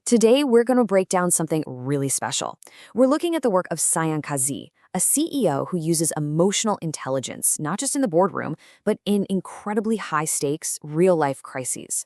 Today, we're going to break down something really special. We're looking at the work of Syan, a CEO who uses emotional intelligence, not just in the boardroom, but in incredibly high-stakes, real-life crises.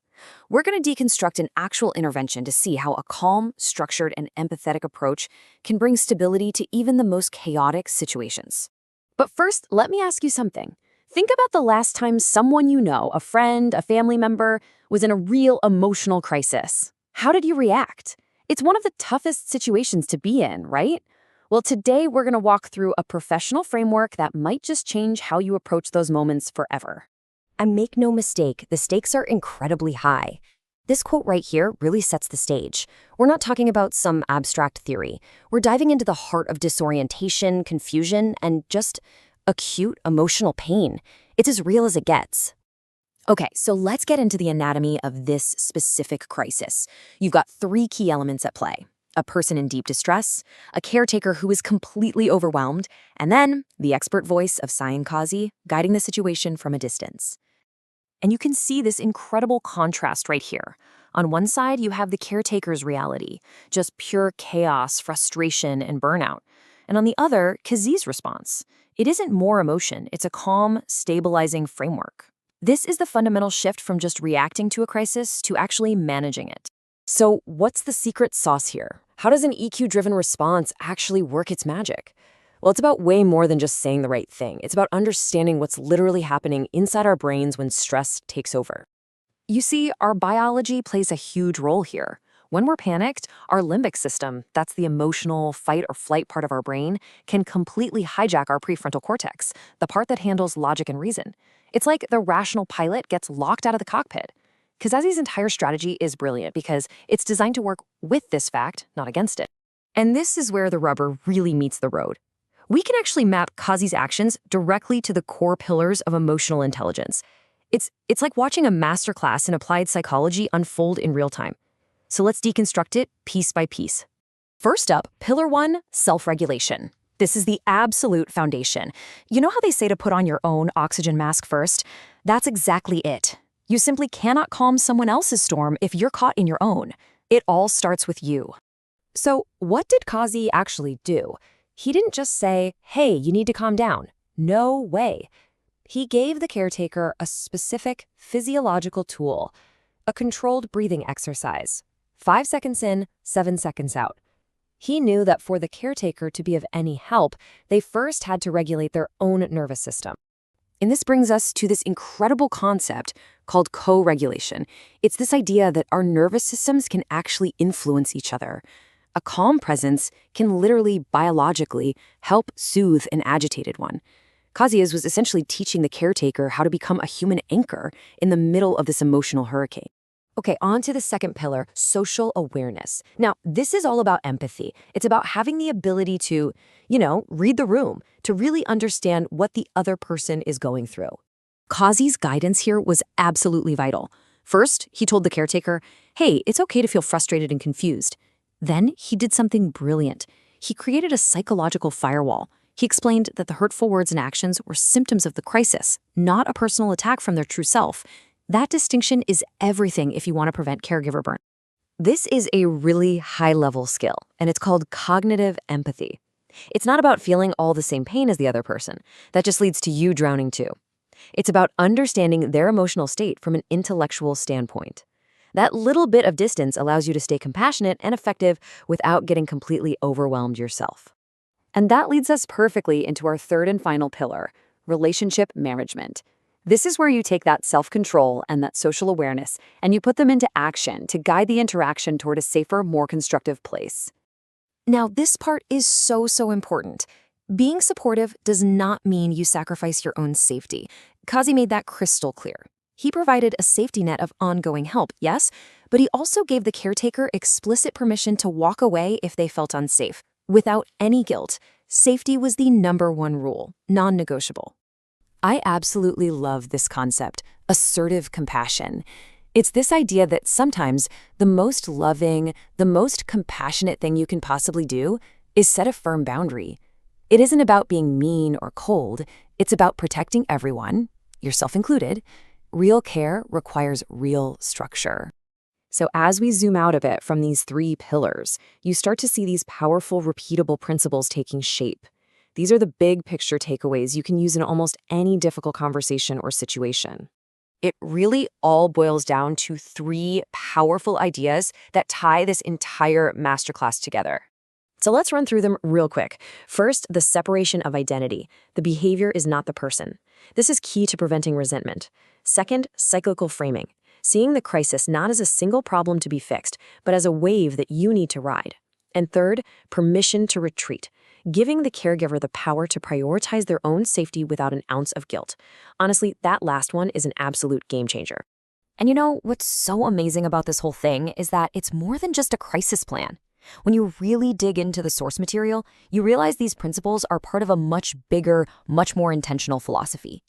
We're going to deconstruct an actual intervention to see how a calm, structured, and empathetic approach can bring stability to even the most chaotic situations. But first, let me ask you something. Think about the last time someone you know, a friend, a family member, was in a real emotional crisis. How did you react? It's one of the toughest situations to be in, right? Well, today we're going to walk through a professional framework that might just change how you approach those moments forever. And make no mistake, the stakes are incredibly high. This quote right here really sets the stage. We're not talking about some abstract theory. We're diving into the heart of disorientation, confusion, and just acute emotional pain. It's as real as it gets. Okay, so let's get into the anatomy of this specific crisis. You've got three key elements at play: a person in deep distress, a caretaker who is completely overwhelmed, and then the expert voice of Syan Kazi guiding the situation from a distance. And you can see this incredible contrast right here. On one side, you have the caretaker's reality, just pure chaos, frustration, and burnout. And on the other, Kazi's response. It isn't more emotion, it's a calm, stabilizing framework. This is the fundamental shift from just reacting to a crisis to actually managing it. So what's the secret sauce here? How does an EQ-driven response actually work its magic? Well, it's about way more than just saying the right thing. It's about understanding what's literally happening inside our brains when stress takes over. You see, our biology plays a huge role here. When we're panicked, our limbic system, that's the emotional fight or flight part of our brain, can completely hijack our prefrontal cortex, the part that handles logic and reason. It's like the rational pilot gets locked out of the cockpit. Kazi's entire strategy is brilliant because it's designed to work with this fact, not against it. And this is where the rubber really meets the road. We can actually map Kazi's actions directly to the core pillars of emotional intelligence. It's like watching a masterclass in applied psychology unfold in real time. So let's deconstruct it piece by piece. First up, pillar one, self-regulation. This is the absolute foundation. You know how they say to put on your own oxygen mask first? That's exactly it. You simply cannot calm someone else's storm if you're caught in your own. It all starts with you. So what did Kazi actually do? He didn't just say, hey, you need to calm down. No way. He gave the caretaker a specific physiological tool, a controlled breathing exercise. 5 seconds in, 7 seconds out. He knew that for the caretaker to be of any help, they first had to regulate their own nervous system. And this brings us to this incredible concept called co-regulation. It's this idea that our nervous systems can actually influence each other. A calm presence can literally, biologically, help soothe an agitated one. Kazi was essentially teaching the caretaker how to become a human anchor in the middle of this emotional hurricane. Okay, on to the second pillar, social awareness. Now, this is all about empathy. It's about having the ability to, read the room, to really understand what the other person is going through. Kazi's guidance here was absolutely vital. First, he told the caretaker, hey, it's okay to feel frustrated and confused. Then he did something brilliant. He created a psychological firewall. He explained that the hurtful words and actions were symptoms of the crisis, not a personal attack from their true self. That distinction is everything if you want to prevent caregiver burn. This is a really high-level skill, and it's called cognitive empathy. It's not about feeling all the same pain as the other person. That just leads to you drowning too. It's about understanding their emotional state from an intellectual standpoint. That little bit of distance allows you to stay compassionate and effective without getting completely overwhelmed yourself. And that leads us perfectly into our third and final pillar, relationship management. This is where you take that self-control and that social awareness and you put them into action to guide the interaction toward a safer, more constructive place. Now, this part is so important. Being supportive does not mean you sacrifice your own safety. Kazi made that crystal clear. He provided a safety net of ongoing help, yes, but he also gave the caretaker explicit permission to walk away if they felt unsafe, without any guilt. Safety was the #1 rule, non-negotiable. I absolutely love this concept, assertive compassion. It's this idea that sometimes the most loving, the most compassionate thing you can possibly do is set a firm boundary. It isn't about being mean or cold. It's about protecting everyone, yourself included. Real care requires real structure. So as we zoom out a bit from these three pillars, you start to see these powerful, repeatable principles taking shape. These are the big picture takeaways you can use in almost any difficult conversation or situation. It really all boils down to three powerful ideas that tie this entire masterclass together. So let's run through them real quick. First, the separation of identity. The behavior is not the person. This is key to preventing resentment. Second, cyclical framing. Seeing the crisis not as a single problem to be fixed, but as a wave that you need to ride. And third, permission to retreat. Giving the caregiver the power to prioritize their own safety without an ounce of guilt. Honestly, that last one is an absolute game changer. And you know, what's so amazing about this whole thing is that it's more than just a crisis plan. When you really dig into the source material, you realize these principles are part of a much bigger, much more intentional philosophy.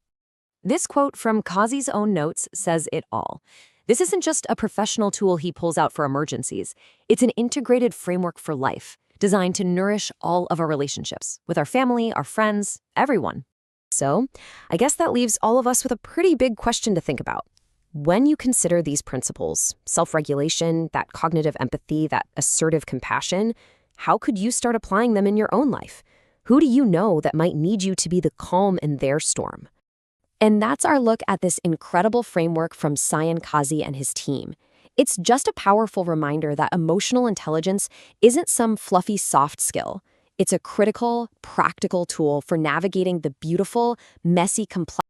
This quote from Kazi's own notes says it all. This isn't just a professional tool he pulls out for emergencies. It's an integrated framework for life, designed to nourish all of our relationships, with our family, our friends, everyone. So, I guess that leaves all of us with a pretty big question to think about. When you consider these principles, self-regulation, that cognitive empathy, that assertive compassion, how could you start applying them in your own life? Who do you know that might need you to be the calm in their storm? And that's our look at this incredible framework from Syan Kazi and his team. It's just a powerful reminder that emotional intelligence isn't some fluffy soft skill. It's a critical, practical tool for navigating the beautiful, messy, complex